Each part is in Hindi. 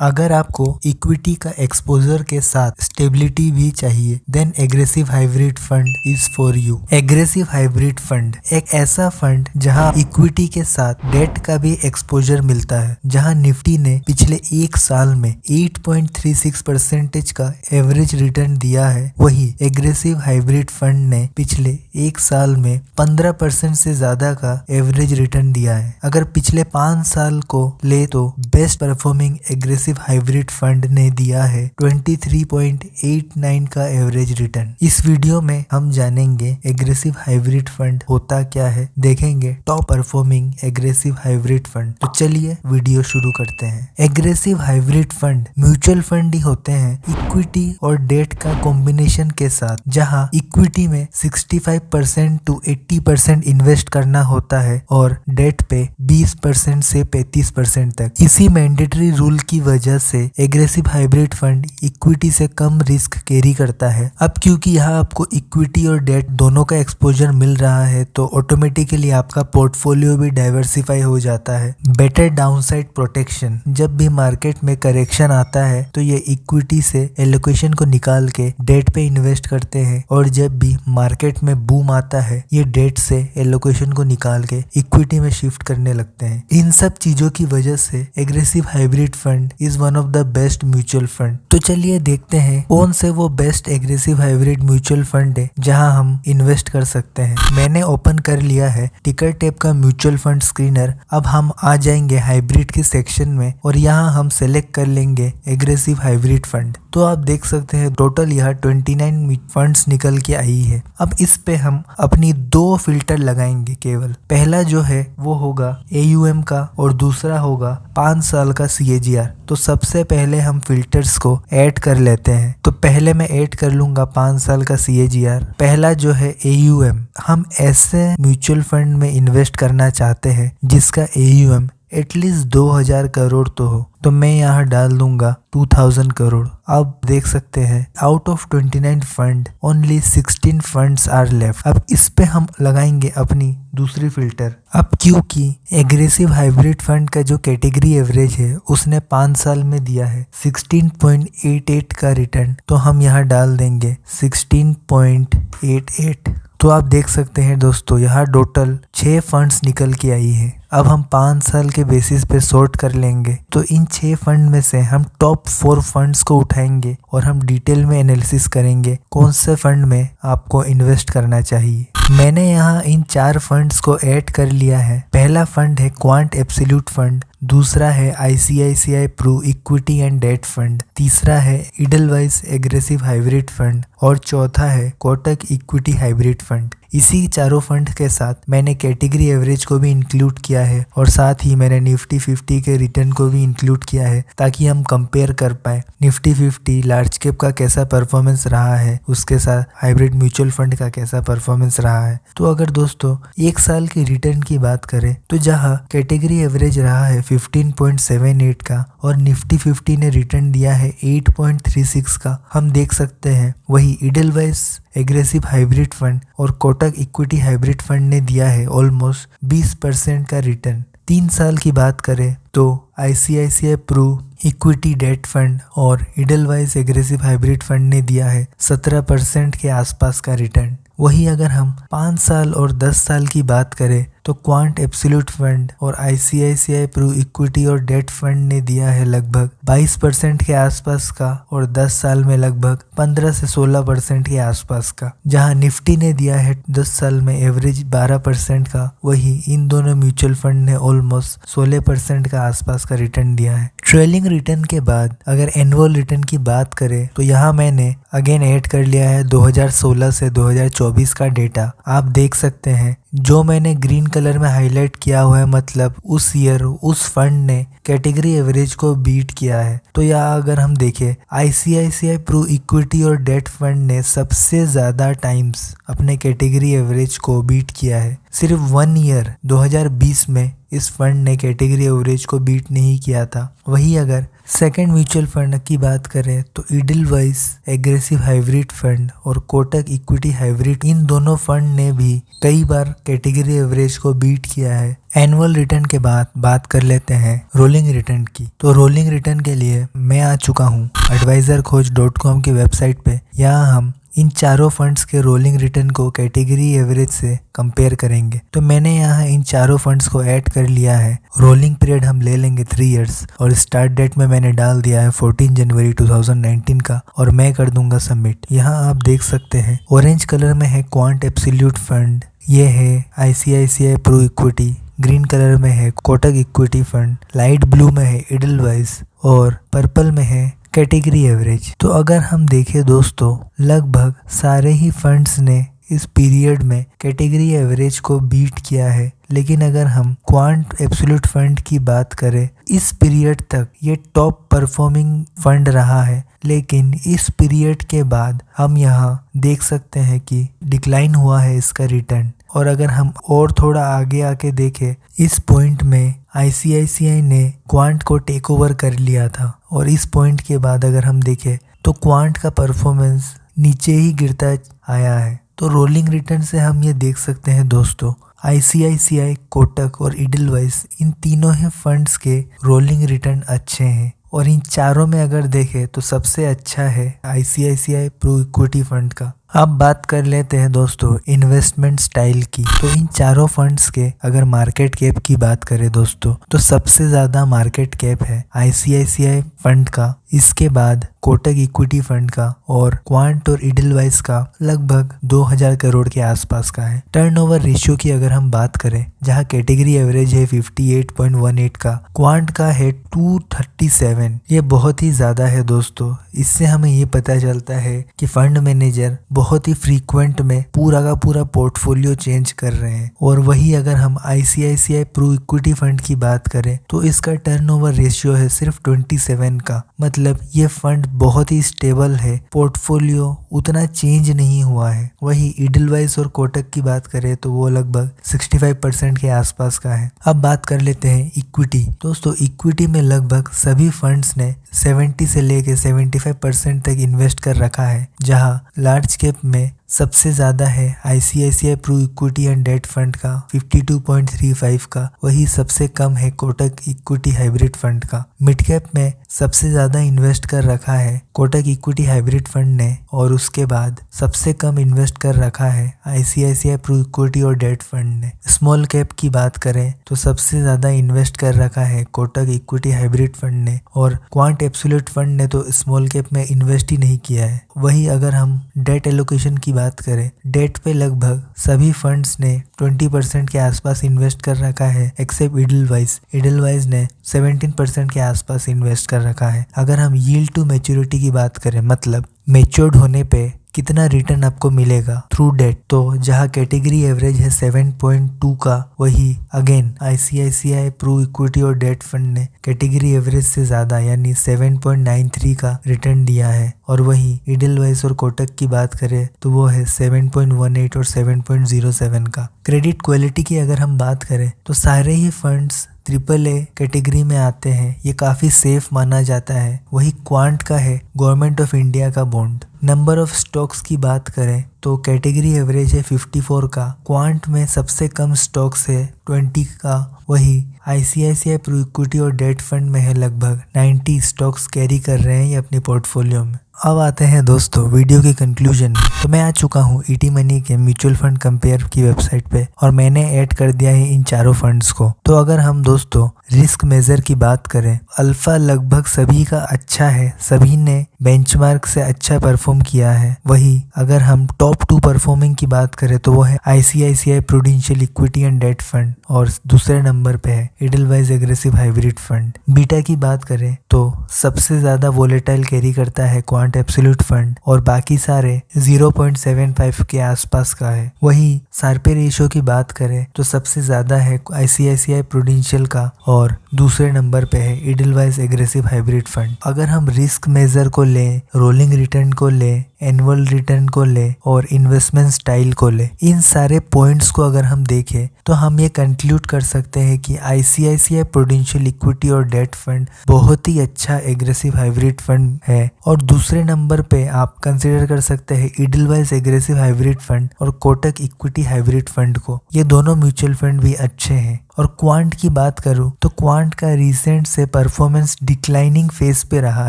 अगर आपको इक्विटी का एक्सपोजर के साथ स्टेबिलिटी भी चाहिए then aggressive hybrid fund is for you. Aggressive hybrid fund एक ऐसा फंड जहां इक्विटी के साथ डेट का भी एक्सपोजर मिलता है। जहां निफ्टी ने पिछले एक साल में 8.36% का एवरेज रिटर्न दिया है, वही एग्रेसिव हाइब्रिड फंड ने पिछले एक साल में 15% से ज्यादा का एवरेज रिटर्न दिया है। अगर पिछले 5 साल को ले तो best performing aggressive hybrid fund ने दिया है 23.89 का एवरेज रिटर्न। इस वीडियो में हम जानेंगे एग्रेसिव हाइब्रिड फंड होता क्या है, देखेंगे top performing aggressive hybrid fund. तो चलिए वीडियो शुरू करते हैं। Aggressive hybrid fund mutual fund ही होते हैं इक्विटी और डेट का कॉम्बिनेशन के साथ, जहां इक्विटी में 65% to 80% इन्वेस्ट करना होता है और डेट पे 20% से 35% तक। इसी मैंडेटरी रूल की वजह से एग्रेसिव हाइब्रिड फंड इक्विटी से कम रिस्क कैरी करता है। अब क्योंकि यहाँ आपको इक्विटी और डेट दोनों का एक्सपोजर मिल रहा है तो ऑटोमेटिकली आपका पोर्टफोलियो भी डाइवर्सिफाई हो जाता है। बेटर डाउनसाइड प्रोटेक्शन, जब भी मार्केट में करेक्शन आता है तो ये इक्विटी से एलोकेशन को निकाल के डेट पे इन्वेस्ट करते हैं, और जब भी मार्केट में बूम आता है ये डेट से एलोकेशन को निकाल के इक्विटी में शिफ्ट करने लगते हैं। इन सब चीजों की वजह से aggressive hybrid fund is one of the best mutual fund. तो चलिए देखते हैं कौन से वो best aggressive hybrid mutual fund है जहां हम इन्वेस्ट कर सकते हैं। मैंने ओपन कर लिया है टिकर टेप का म्यूचुअल फंड स्क्रीनर। अब हम आ जाएंगे हाइब्रिड के सेक्शन में और यहाँ हम सेलेक्ट कर लेंगे एग्रेसिव हाइब्रिड फंड। तो आप देख सकते हैं टोटल यहाँ 29 फंड्स निकल के आई है। अब इस पे हम अपनी 2 फिल्टर लगाएंगे केवल। पहला जो है वो होगा AUM का और दूसरा होगा 5 साल का CAGR। तो सबसे पहले हम फिल्टर्स को ऐड कर लेते हैं। तो पहले मैं ऐड कर लूंगा 5 साल का CAGR। पहला जो है AUM, हम ऐसे म्यूचुअल फंड में इन्वेस्ट करना चाहते हैं जिसका AUM एटलीस्ट 2000 करोड़ तो हो, तो मैं यहाँ डाल दूंगा 2000 करोड़। अब देख सकते हैं out of 29 fund only 16 funds are left. अब इस पे हम लगाएंगे अपनी दूसरी फिल्टर। अब क्योंकि एग्रेसिव हाइब्रिड फंड का जो कैटेगरी एवरेज है उसने 5 साल में दिया है 16.88 का रिटर्न, तो हम यहाँ डाल देंगे 16.88। तो आप देख सकते हैं दोस्तों यहाँ टोटल 6 फंड्स निकल के आई है। अब हम 5 साल के बेसिस पे सॉर्ट कर लेंगे। तो इन 6 फंड में से हम टॉप 4 फंड्स को उठाएंगे और हम डिटेल में एनालिसिस करेंगे कौन से फंड में आपको इन्वेस्ट करना चाहिए। मैंने यहाँ इन 4 फंड्स को ऐड कर लिया है। पहला फंड है क्वांट एब्सोल्यूट फंड, दूसरा है ICICI Pru equity and debt fund, तीसरा है इडलवाइज एग्रेसिव हाइब्रिड फंड और चौथा है कोटक इक्विटी हाइब्रिड फंड। इसी चारों फंड के साथ मैंने कैटेगरी एवरेज को भी इंक्लूड किया है और साथ ही मैंने निफ्टी 50 के रिटर्न को भी इंक्लूड किया है ताकि हम कंपेयर कर पाए निफ्टी 50 लार्ज कैप का कैसा परफॉर्मेंस रहा है, उसके साथ हाइब्रिड म्यूचुअल फंड का कैसा परफॉर्मेंस रहा है। तो अगर दोस्तों एक साल के रिटर्न की बात करें तो जहां कैटेगरी एवरेज रहा है 15.78 का और निफ्टी 50 ने रिटर्न दिया है 8.36 का, हम देख सकते हैं वही इडलवाइज एग्रेसिव हाइब्रिड फंड और कोटक इक्विटी हाइब्रिड फंड ने दिया है ऑलमोस्ट 20% का रिटर्न। 3 साल की बात करें तो ICICI Pru equity debt fund और इडलवाइज एग्रेसिव हाइब्रिड फंड ने दिया है 17% के आसपास का रिटर्न। वही अगर हम 5 साल और 10 साल की बात करें तो क्वांट एब्सोल्यूट फंड और ICICI प्रू इक्विटी और डेट फंड ने दिया है लगभग 22% के आसपास का और 10 साल में लगभग 15 से 16% के आसपास का। जहां निफ्टी ने दिया है 10 साल में एवरेज 12% का, वही इन दोनों म्यूचुअल फंड ने ऑलमोस्ट 16% का आसपास का रिटर्न दिया है। ट्रेलिंग रिटर्न के बाद अगर एनुअल रिटर्न की बात करें तो यहाँ मैंने अगेन ऐड कर लिया है 2016 से 2024 का डेटा। आप देख सकते हैं जो मैंने ग्रीन कलर में हाईलाइट किया हुआ है, मतलब उस ईयर उस फंड ने कैटेगरी एवरेज को बीट किया है। तो यहाँ अगर हम देखें ICICI प्रू इक्विटी और डेट फंड ने सबसे ज्यादा टाइम्स अपने कैटेगरी एवरेज को बीट किया है। सिर्फ 1 ईयर 2020 में इस फंड ने कैटेगरी एवरेज को बीट नहीं किया था। वही अगर सेकेंड म्यूचुअल फंड की बात करें तो इडलवाइज एग्रेसिव हाइब्रिड फंड और कोटक इक्विटी हाइब्रिड, इन दोनों फंड ने भी कई बार कैटेगरी एवरेज को बीट किया है। एनुअल रिटर्न के बाद बात कर लेते हैं रोलिंग रिटर्न की। तो रोलिंग रिटर्न के लिए मैं आ चुका हूँ advisorkhoj.com की वेबसाइट पे। यहाँ हम इन चारों फंड्स के रोलिंग रिटर्न को कैटेगरी एवरेज से कंपेयर करेंगे। तो मैंने यहाँ इन चारों फंड्स को ऐड कर लिया है। रोलिंग पीरियड हम ले लेंगे 3 इयर्स और स्टार्ट डेट में मैंने डाल दिया है 14 जनवरी 2019 का और मैं कर दूंगा सबमिट। यहाँ आप देख सकते हैं ऑरेंज कलर में है क्वांट एब्सोल्यूट फंड, ये है ICICI Pru equity, green colour में है Kotak equity fund, light blue में है इडलवाइज और पर्पल में है कैटेगरी एवरेज। तो अगर हम देखें दोस्तों, लगभग सारे ही फंड्स ने इस पीरियड में कैटेगरी एवरेज को बीट किया है। लेकिन अगर हम क्वांट एब्सोल्यूट फंड की बात करें, इस पीरियड तक ये टॉप परफॉर्मिंग फंड रहा है। लेकिन इस पीरियड के बाद हम यहाँ देख सकते हैं कि डिक्लाइन हुआ है इसका रिटर्न। और अगर हम और थोड़ा आगे आके देखें, इस पॉइंट में ICICI ने क्वांट को टेक ओवर कर लिया था और इस पॉइंट के बाद अगर हम देखें तो क्वांट का परफॉर्मेंस नीचे ही गिरता आया है। तो रोलिंग रिटर्न से हम ये देख सकते हैं दोस्तों, ICICI, कोटक और इडलवाइज, इन तीनों ही फंड्स के रोलिंग रिटर्न अच्छे हैं। और इन चारों में अगर देखें तो सबसे अच्छा है ICICI प्रो इक्विटी फंड का। अब बात कर लेते हैं दोस्तों इन्वेस्टमेंट स्टाइल की। तो इन चारों फंड्स के अगर मार्केट कैप की बात करें दोस्तों, तो सबसे ज़्यादा मार्केट कैप है ICICI फंड का, इसके बाद कोटक इक्विटी फंड का और क्वांट और इडलवाइज का लगभग 2000 करोड़ के आसपास का है। टर्नओवर रेशियो की अगर हम बात करें, जहां कैटेगरी एवरेज है 58.18 का, क्वांट का है 237, ये बहुत ही ज़्यादा है दोस्तों। इससे हमें ये पता चलता है कि फंड मैनेजर बहुत ही फ्रीक्वेंट में पूरा का पूरा पोर्टफोलियो चेंज कर रहे हैं। और वही अगर हम ICICI प्रो इक्विटी फंड की बात करें तो इसका टर्नओवर रेशियो है सिर्फ 27 का, मतलब ये फंड बहुत ही स्टेबल है, पोर्टफोलियो उतना चेंज नहीं हुआ है। वही इडलवाइज और कोटक की बात करें तो वो लगभग 65% के आसपास का है। अब बात कर लेते हैं इक्विटी। दोस्तों इक्विटी में लगभग सभी फंड्स ने 70 से लेके 75% तक इन्वेस्ट कर रखा है, जहां लार्ज कैप में सबसे ज़्यादा है ICICI Pru equity and debt fund का 52.35 का, वही सबसे कम है कोटक इक्विटी हाइब्रिड फंड का। मिड कैप में सबसे ज़्यादा इन्वेस्ट कर रखा है कोटक इक्विटी हाइब्रिड फंड ने और उसके बाद सबसे कम इन्वेस्ट कर रखा है ICICI प्रो इक्विटी और डेट फंड ने। स्मॉल कैप की बात करें तो सबसे ज़्यादा इन्वेस्ट कर रखा है कोटक इक्विटी हाइब्रिड फंड ने और क्वांट एब्सोल्यूट फंड ने तो स्मॉल कैप में इन्वेस्ट ही नहीं किया है। वही अगर हम डेट एलोकेशन की बात करें, डेट पे लगभग सभी फंड्स ने 20% के आसपास इन्वेस्ट कर रखा है एक्सेप्ट इडलवाइज। इडलवाइज ने 17% के आसपास इन्वेस्ट कर रखा है। अगर हम यील्ड टू मैच्योरिटी की बात करें, मतलब मैच्योर्ड होने पे कितना रिटर्न आपको मिलेगा थ्रू डेट, तो जहां कैटेगरी एवरेज है 7.2 का, वही अगेन ICICI प्रो इक्विटी और डेट फंड ने कैटेगरी एवरेज से ज़्यादा यानी 7.93 का रिटर्न दिया है। और वही इडलवाइज और कोटक की बात करें तो वो है 7.18 और 7.07 का। क्रेडिट क्वालिटी की अगर हम बात करें तो सारे ही फंड्स AAA कैटेगरी में आते हैं, ये काफ़ी सेफ माना जाता है। वही क्वांट का है गवर्नमेंट ऑफ इंडिया का बॉन्ड। नंबर ऑफ स्टॉक्स की बात करें तो कैटेगरी एवरेज है 54 का, क्वांट में सबसे कम स्टॉक्स है 20 का, वही ICICI प्रो इक्विटी और डेट फंड में है लगभग 90 स्टॉक्स कैरी कर रहे हैं ये अपने पोर्टफोलियो में। अब आते हैं दोस्तों वीडियो के कंक्लूजन में। तो मैं आ चुका हूँ ET मनी के म्यूचुअल फंड कंपेयर की वेबसाइट पे और मैंने ऐड कर दिया है इन चारों फंड्स को। तो अगर हम दोस्तों रिस्क मेजर की बात करें, अल्फा लगभग सभी का अच्छा है, सभी ने बेंचमार्क से अच्छा परफॉर्म किया है। वही अगर हम टॉप 2 परफॉर्मिंग की बात करें तो वो है ICICI Prudential equity and debt fund और दूसरे नंबर पे है Edelweiss aggressive hybrid fund. Beta की बात करें तो सबसे ज्यादा वोलेटाइल कैरी करता है क्वांट एब्सोल्यूट फंड और बाकी सारे 0.75 के आसपास का है। वही शार्पे रेशियो की बात करें तो सबसे ज्यादा है ICICI प्रूडेंशियल का और दूसरे नंबर पे है इडलवाइज एग्रेसिव हाइब्रिड फंड। अगर हम रिस्क मेजर को लें, रोलिंग रिटर्न को लें, एनुअल रिटर्न को ले और इन्वेस्टमेंट स्टाइल को ले, इन सारे पॉइंट्स को अगर हम देखें तो हम ये कंक्लूड कर सकते हैं कि आईसीआईसीआई प्रूडेंशियल इक्विटी और डेट फंड बहुत ही अच्छा एग्रेसिव हाइब्रिड फंड है। और दूसरे नंबर पे आप कंसिडर कर सकते हैं इडलवाइज एग्रेसिव हाइब्रिड फंड और कोटक इक्विटी हाइब्रिड फंड को। ये दोनों म्यूचुअल फंड भी अच्छे हैं। और क्वांट की बात करूं तो क्वांट का रिसेंट से परफॉर्मेंस डिक्लाइनिंग फेज पे रहा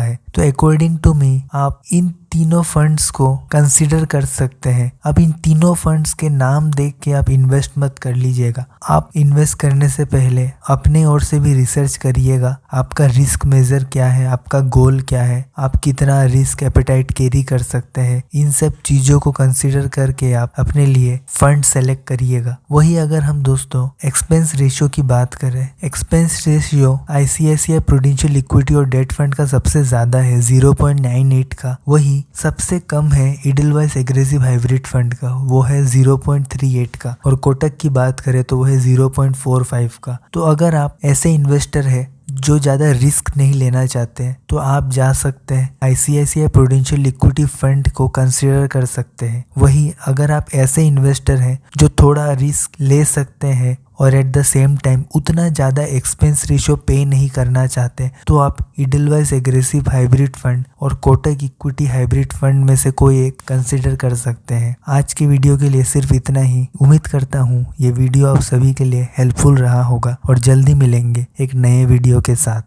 है। तो अकॉर्डिंग टू मी आप इन तीनों फंड्स को कंसीडर कर सकते हैं। अब इन तीनों फंड्स के नाम देख के आप इन्वेस्ट मत कर लीजिएगा। आप इन्वेस्ट करने से पहले अपने ओर से भी रिसर्च करिएगा। आपका रिस्क मेजर क्या है, आपका गोल क्या है, आप कितना रिस्क एपेटाइट कैरी कर सकते हैं, इन सब चीजों को कंसीडर करके आप अपने लिए फंड सेलेक्ट करिएगा। वही अगर हम दोस्तों एक्सपेंस रेशियो की बात करें, expense ratio ICICI prudential equity और डेट फंड का सबसे ज्यादा है 0.98 का। वही सबसे कम है इडलवाइज एग्रेसिव हाइब्रिड फंड का, वो है 0.38 का। और कोटक की बात करें तो वो है 0.45 का। तो अगर आप ऐसे इन्वेस्टर है जो ज़्यादा रिस्क नहीं लेना चाहते हैं तो आप जा सकते हैं आईसीआईसीआई प्रूडेंशियल इक्विटी फंड को कंसीडर कर सकते हैं। वही अगर आप ऐसे इन्वेस्टर हैं जो थोड़ा रिस्क ले सकते हैं और एट द सेम टाइम उतना ज़्यादा एक्सपेंस रेशियो पे नहीं करना चाहते तो आप इडलवाइज एग्रेसिव हाइब्रिड फंड और कोटक इक्विटी हाइब्रिड फंड में से कोई एक कंसिडर कर सकते हैं। आज की वीडियो के लिए सिर्फ इतना ही। उम्मीद करता हूँ ये वीडियो आप सभी के लिए हेल्पफुल रहा होगा और जल्दी मिलेंगे एक नए वीडियो के साथ।